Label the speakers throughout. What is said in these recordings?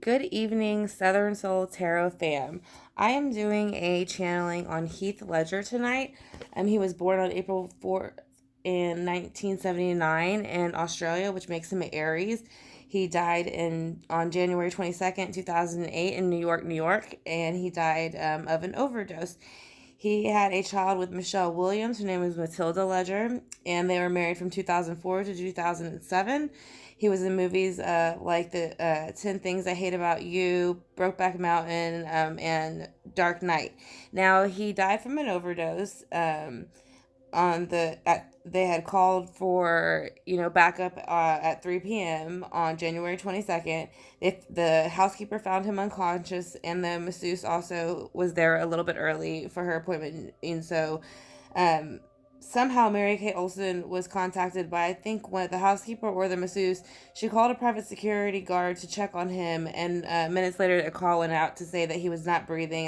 Speaker 1: Good evening, Southern Soul Tarot fam. I am doing a channeling on Heath Ledger tonight. He was born on April 4th in 1979 in Australia, which makes him an Aries. He died on January 22nd, 2008 in New York, New York, and he died of an overdose. He had a child with Michelle Williams. Her name was Matilda Ledger, and they were married from 2004 to 2007. He was in movies like the 10 Things I Hate About You, Brokeback Mountain, and Dark Knight. Now, he died from an overdose. They had called for backup at 3 p.m. on January 22nd. If the housekeeper found him unconscious, and the masseuse also was there a little bit early for her appointment, and so um, somehow Mary Kate Olsen was contacted by, I think, one of the housekeeper or the masseuse. She called a private security guard to check on him, and minutes later a call went out to say that he was not breathing,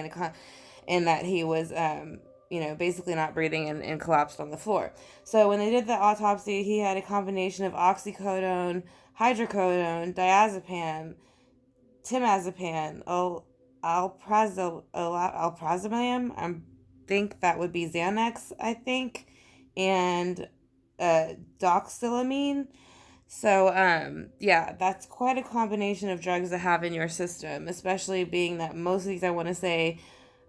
Speaker 1: and that he was basically not breathing, and collapsed on the floor. So when they did the autopsy, he had a combination of oxycodone, hydrocodone, diazepam, temazepam, alprazolam. I think that would be Xanax, I think, and doxylamine. So, yeah, that's quite a combination of drugs to have in your system, especially being that most of these, I want to say,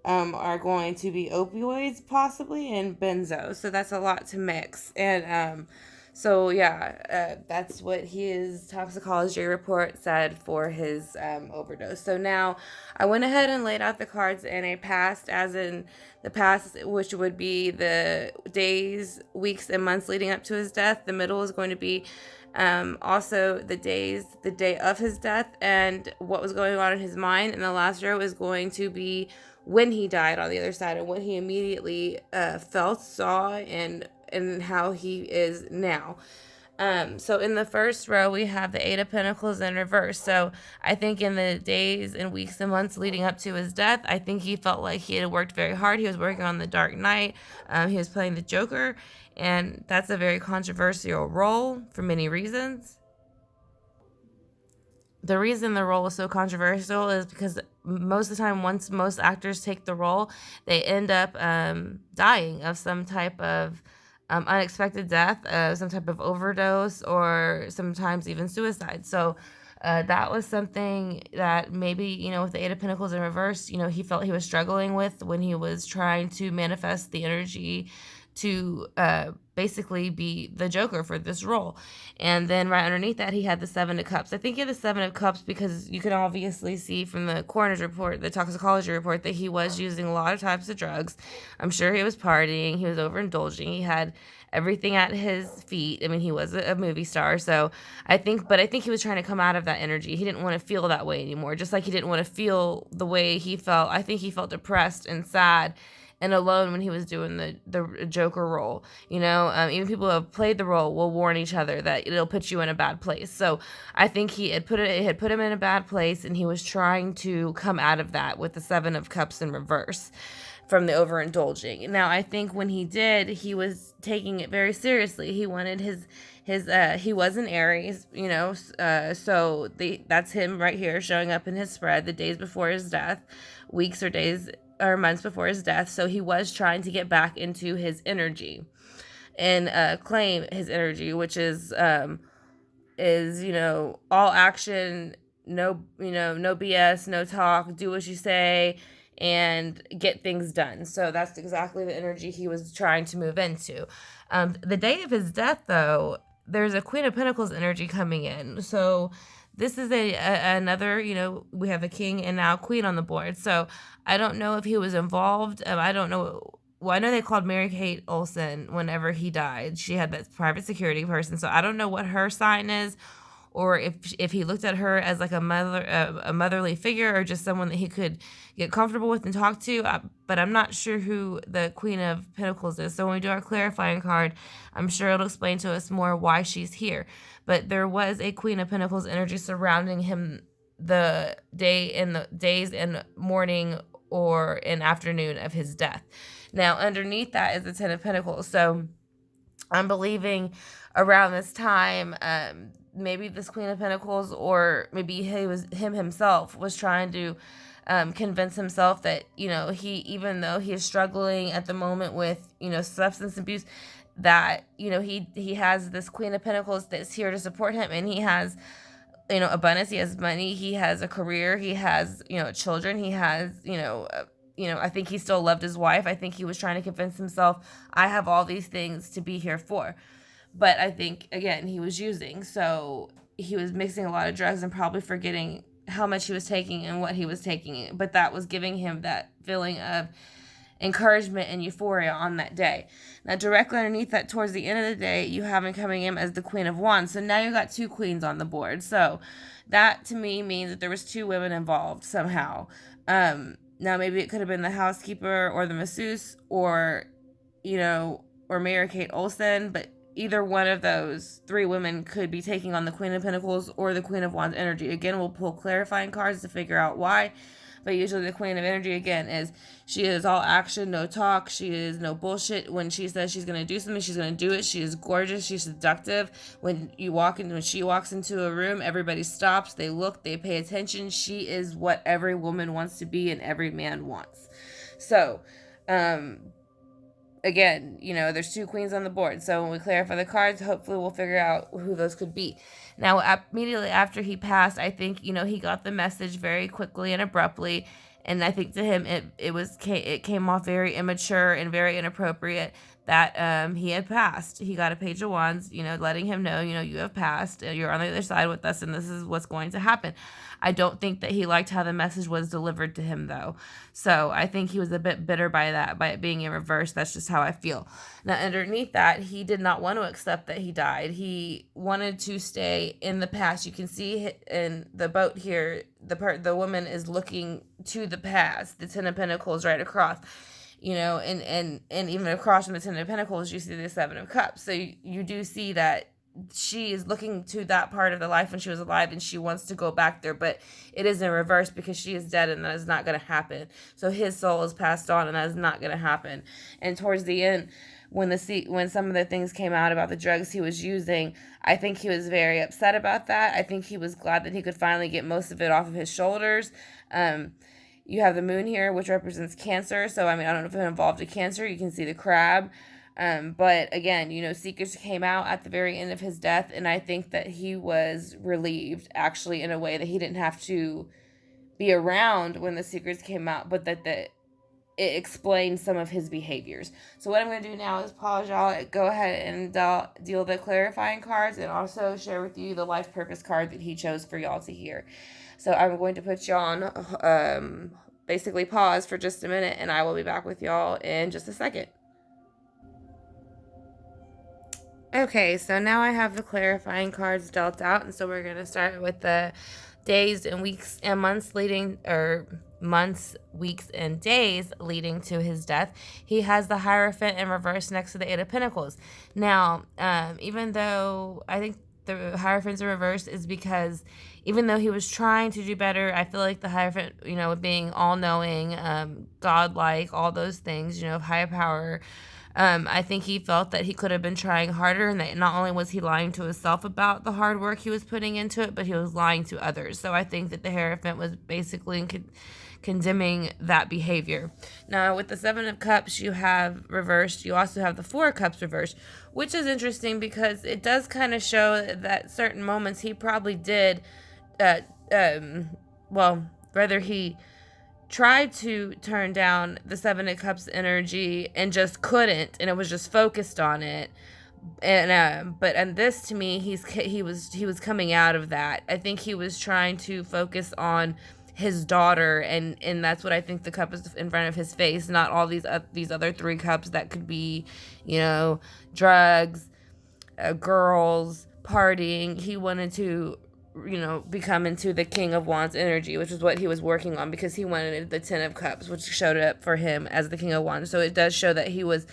Speaker 1: are going to be opioids possibly, and benzos. So that's a lot to mix. And so yeah, that's what his toxicology report said for his overdose. So now I went ahead and laid out the cards in a past, as in the past, which would be the days, weeks, and months leading up to his death. The middle is going to be also the day of his death, and what was going on in his mind. And the last row is going to be when he died on the other side, and what he immediately felt, saw, and how he is now. So in the first row, we have the Eight of Pentacles in reverse. So I think in the days and weeks and months leading up to his death, I think he felt like he had worked very hard. He was working on the Dark Knight. He was playing the Joker, and that's a very controversial role for many reasons. The reason the role is so controversial is because most of the time, once most actors take the role, they end up dying of some type of unexpected death, some type of overdose, or sometimes even suicide. So that was something that maybe, with the Eight of Pentacles in reverse, he felt he was struggling with when he was trying to manifest the energy to basically be the Joker for this role. And then right underneath that, he had the Seven of Cups. I think he had the Seven of Cups because you can obviously see from the coroner's report, the toxicology report, that he was using a lot of types of drugs. I'm sure he was partying. He was overindulging. He had everything at his feet. I mean, he was a movie star. So I think he was trying to come out of that energy. He didn't want to feel that way anymore. Just like he didn't want to feel the way he felt. I think he felt depressed and sad and alone when he was doing the Joker role. Even people who have played the role will warn each other that it'll put you in a bad place. So I think it had put him in a bad place, and he was trying to come out of that with the Seven of Cups in reverse from the overindulging. Now, I think when he did, he was taking it very seriously. He wanted he was an Aries, so that's him right here showing up in his spread the days before his death, weeks or days or months before his death. So he was trying to get back into his energy and claim his energy, which is all action, no BS, no talk, do what you say, and get things done. So that's exactly the energy he was trying to move into. The day of his death, though, there's a Queen of Pentacles energy coming in. So this is another, we have a king and now a queen on the board. So I don't know if he was involved. I don't know. Well, I know they called Mary Kate Olsen whenever he died. She had that private security person. So I don't know what her sign is, or if he looked at her as like a motherly figure, or just someone that he could get comfortable with and talk to. But I'm not sure who the Queen of Pentacles is. So when we do our clarifying card, I'm sure it'll explain to us more why she's here. But there was a Queen of Pentacles energy surrounding him the days and morning or in afternoon of his death. Now, underneath that is the Ten of Pentacles. So I'm believing around this time, maybe this Queen of Pentacles, or maybe him himself was trying to convince himself that, he, even though he is struggling at the moment with, substance abuse, that, he has this Queen of Pentacles that's here to support him, and he has, abundance, he has money, he has a career, he has, children, he has, I think he still loved his wife. I think he was trying to convince himself, I have all these things to be here for. But I think, again, he was using. So he was mixing a lot of drugs and probably forgetting how much he was taking and what he was taking. But that was giving him that feeling of encouragement and euphoria on that day. Now, directly underneath that, towards the end of the day, you have him coming in as the Queen of Wands. So now you got two queens on the board. So that, to me, means that there was two women involved somehow. Now, maybe it could have been the housekeeper or the masseuse, or, or Mary Kate Olsen, but either one of those three women could be taking on the Queen of Pentacles or the Queen of Wands energy. Again, we'll pull clarifying cards to figure out why. But usually the Queen of Energy, again, she is all action, no talk. She is no bullshit. When she says she's going to do something, she's going to do it. She is gorgeous. She's seductive. When she walks into a room, everybody stops. They look. They pay attention. She is what every woman wants to be and every man wants. So, again, there's two queens on the board. So when we clarify the cards, hopefully we'll figure out who those could be. Now, immediately after he passed, I think, he got the message very quickly and abruptly. And I think to him, it came off very immature and very inappropriate that he had passed. He got a Page of Wands, letting him know, you have passed. You're on the other side with us, and this is what's going to happen. I don't think that he liked how the message was delivered to him, though. So I think he was a bit bitter by it being in reverse. That's just how I feel. Now, underneath that, he did not want to accept that he died. He wanted to stay in the past. You can see in the boat here, the woman is looking to the past. The Ten of Pentacles right across. And even across from the Ten of Pentacles, you see the Seven of Cups. So you do see that she is looking to that part of the life when she was alive, and she wants to go back there, but it is in reverse because she is dead, and that is not going to happen. So his soul is passed on, and that is not going to happen. And towards the end, when some of the things came out about the drugs he was using, I think he was very upset about that. I think he was glad that he could finally get most of it off of his shoulders. You have the moon here, which represents Cancer. So, I don't know if it involved a Cancer. You can see the crab. But again, secrets came out at the very end of his death, and I think that he was relieved, actually, in a way that he didn't have to be around when the secrets came out, but that it explained some of his behaviors. So what I'm going to do now is pause y'all, go ahead and deal the clarifying cards, and also share with you the life purpose card that he chose for y'all to hear. So I'm going to put y'all on basically pause for just a minute, and I will be back with y'all in just a second. Okay, so now I have the clarifying cards dealt out, and so we're going to start with the days and weeks and months weeks, and days leading to his death. He has the Hierophant in reverse next to the Eight of Pentacles. Now, even though I think the Hierophant's in reverse is because even though he was trying to do better, I feel like the Hierophant, being all-knowing, godlike, all those things, of higher power, I think he felt that he could have been trying harder, and that not only was he lying to himself about the hard work he was putting into it, but he was lying to others. So I think that the Hierophant was basically condemning that behavior. Now, with the Seven of Cups you have reversed, you also have the Four of Cups reversed, which is interesting because it does kind of show that certain moments he probably did, whether he tried to turn down the Seven of Cups energy and just couldn't, and it was just focused on it. And this, to me, he was coming out of that. I think he was trying to focus on his daughter, and that's what I think the cup is in front of his face, not all these other three cups that could be, drugs, girls, partying. He wanted to become into the King of Wands energy, which is what he was working on, because he wanted the Ten of Cups, which showed up for him as the King of Wands. So it does show that he was,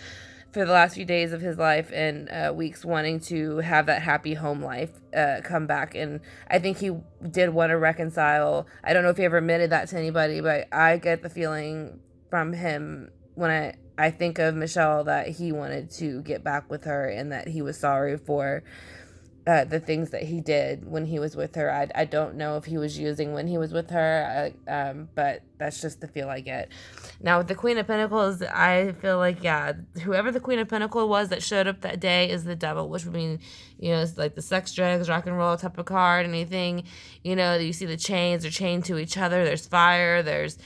Speaker 1: for the last few days of his life and weeks, wanting to have that happy home life come back. And I think he did want to reconcile. I don't know if he ever admitted that to anybody, but I get the feeling from him when I think of Michelle that he wanted to get back with her, and that he was sorry for the things that he did when he was with her. I don't know if he was using when he was with her, but that's just the feel I get. Now, with the Queen of Pentacles, I feel like, yeah, whoever the Queen of Pentacles was that showed up that day is the devil, which would mean, it's like the sex, drugs, rock and roll type of card, anything, you see the chains are chained to each other. There's fire, there's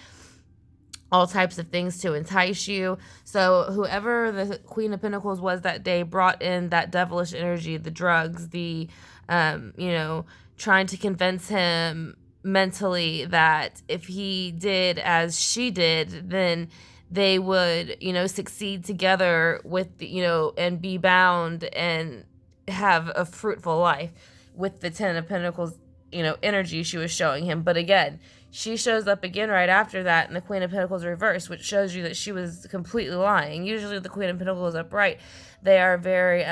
Speaker 1: all types of things to entice you. So whoever the Queen of Pentacles was that day brought in that devilish energy, the drugs, the, trying to convince him mentally that if he did as she did, then they would, succeed together with, and be bound and have a fruitful life with the Ten of Pentacles, energy she was showing him. But again, she shows up again right after that, and the Queen of Pentacles reversed, which shows you that she was completely lying. Usually the Queen of Pentacles upright, they are very,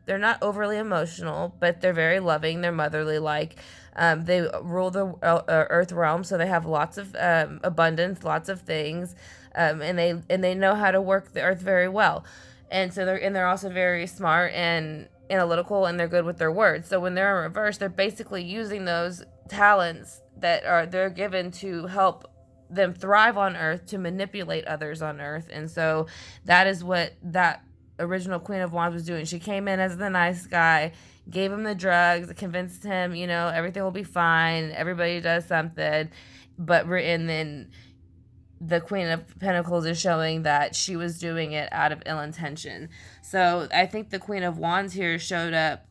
Speaker 1: they're not overly emotional, but they're very loving. They're motherly-like. They rule the earth realm, so they have lots of abundance, lots of things, and they know how to work the earth very well. And so they're also very smart and analytical, and they're good with their words. So when they're in reverse, they're basically using those talents that they're given to help them thrive on earth, to manipulate others on earth. And so that is what that original Queen of Wands was doing. She came in as the nice guy, gave him the drugs, convinced him, everything will be fine, everybody does something, and then the Queen of Pentacles is showing that she was doing it out of ill intention. So I think the Queen of Wands here showed up,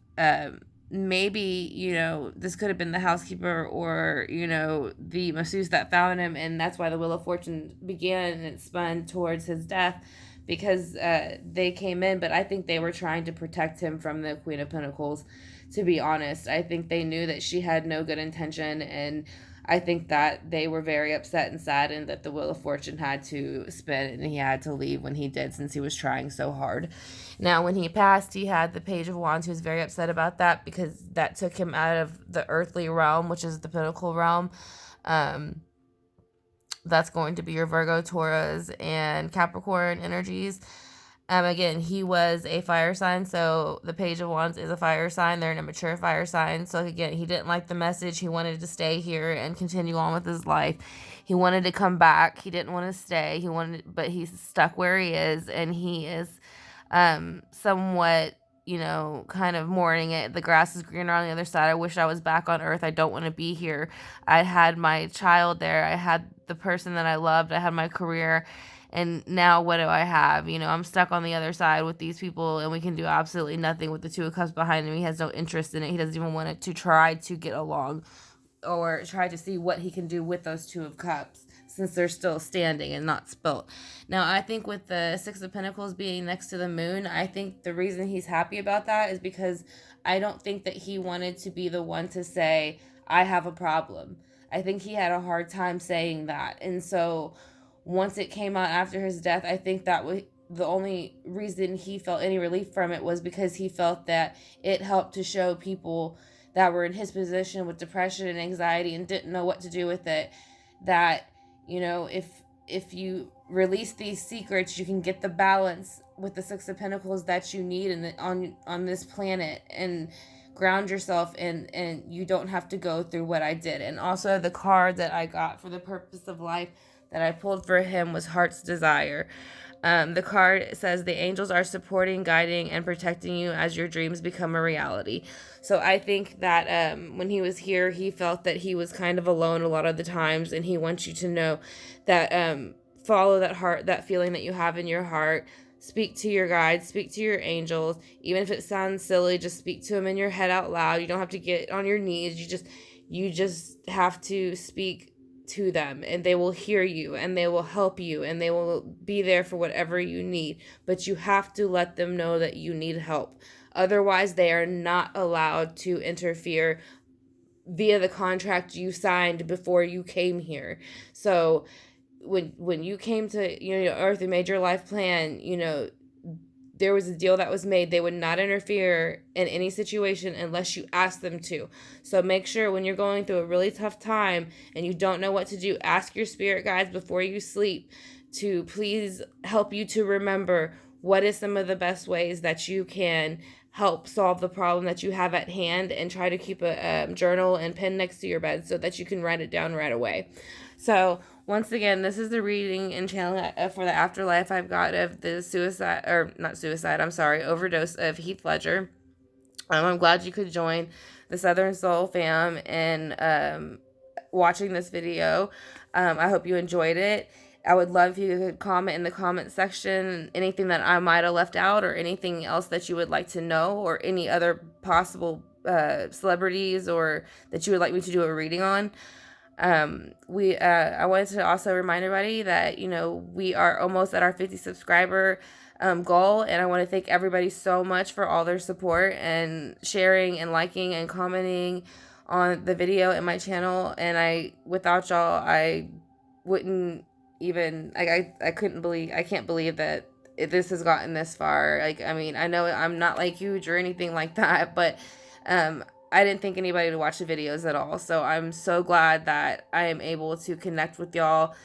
Speaker 1: maybe, this could have been the housekeeper or, the masseuse that found him, and that's why the Wheel of Fortune began and it spun towards his death, because they came in, but I think they were trying to protect him from the Queen of Pentacles, to be honest. I think they knew that she had no good intention, and I think that they were very upset and saddened that the Wheel of Fortune had to spin and he had to leave when he did, since he was trying so hard. Now, when he passed, he had the Page of Wands, who was very upset about that, because that took him out of the earthly realm, which is the Pinnacle realm. That's going to be your Virgo, Taurus, and Capricorn energies. Again, he was a fire sign, so the Page of Wands is a fire sign. They're an immature fire sign. So again, he didn't like the message. He wanted to stay here and continue on with his life. He wanted to come back. He didn't want to stay. But he's stuck where he is, and he is somewhat, kind of mourning it. The grass is greener on the other side. I wish I was back on earth. I don't want to be here. I had my child there. I had the person that I loved. I had my career. And now what do I have? I'm stuck on the other side with these people, and we can do absolutely nothing with the Two of Cups behind him. He has no interest in it. He doesn't even want it to try to get along or try to see what he can do with those Two of Cups, since they're still standing and not spilt. Now, I think with the Six of Pentacles being next to the moon, I think the reason he's happy about that is because I don't think that he wanted to be the one to say, I have a problem. I think he had a hard time saying that. And so once it came out after his death, I think that was the only reason he felt any relief from it, was because he felt that it helped to show people that were in his position with depression and anxiety and didn't know what to do with it, that, if you release these secrets, you can get the balance with the Six of Pentacles that you need on this planet, and ground yourself, and you don't have to go through what I did. And also the card that I got for the purpose of life that I pulled for him was Heart's Desire. The card says the angels are supporting, guiding, and protecting you as your dreams become a reality. So I think that when he was here, he felt that he was kind of alone a lot of the times, and he wants you to know that follow that heart, that feeling that you have in your heart. Speak to your guides, speak to your angels. Even if it sounds silly, just speak to them in your head out loud. You don't have to get on your knees. You just have to speak to them, and they will hear you, and they will help you, and they will be there for whatever you need. But you have to let them know that you need help. Otherwise, they are not allowed to interfere via the contract you signed before you came here. So when you came to Earth and made your life plan, there was a deal that was made. They would not interfere in any situation unless you ask them to. So make sure when you're going through a really tough time and you don't know what to do, ask your spirit guides before you sleep to please help you to remember what is some of the best ways that you can help solve the problem that you have at hand, and try to keep a journal and pen next to your bed so that you can write it down right away. So once again, this is the reading and channel for the afterlife I've got of the suicide, or not suicide, I'm sorry, overdose of Heath Ledger. I'm glad you could join the Southern Soul fam in watching this video. I hope you enjoyed it. I would love if you could comment in the comment section anything that I might have left out, or anything else that you would like to know, or any other possible celebrities or that you would like me to do a reading on. I wanted to also remind everybody that, we are almost at our 50 subscriber goal, and I want to thank everybody so much for all their support and sharing and liking and commenting on the video and my channel. And without y'all, I wouldn't even, I can't believe that this has gotten this far. Like, I mean, I know I'm not like huge or anything like that, but I didn't think anybody would watch the videos at all. So I'm so glad that I am able to connect with y'all,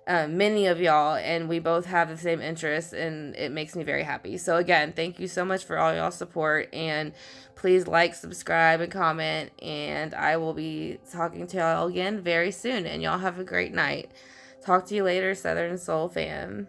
Speaker 1: many of y'all, and we both have the same interests, and it makes me very happy. So again, thank you so much for all y'all support, and please like, subscribe, and comment, and I will be talking to y'all again very soon, and y'all have a great night. Talk to you later, Southern Soul fam.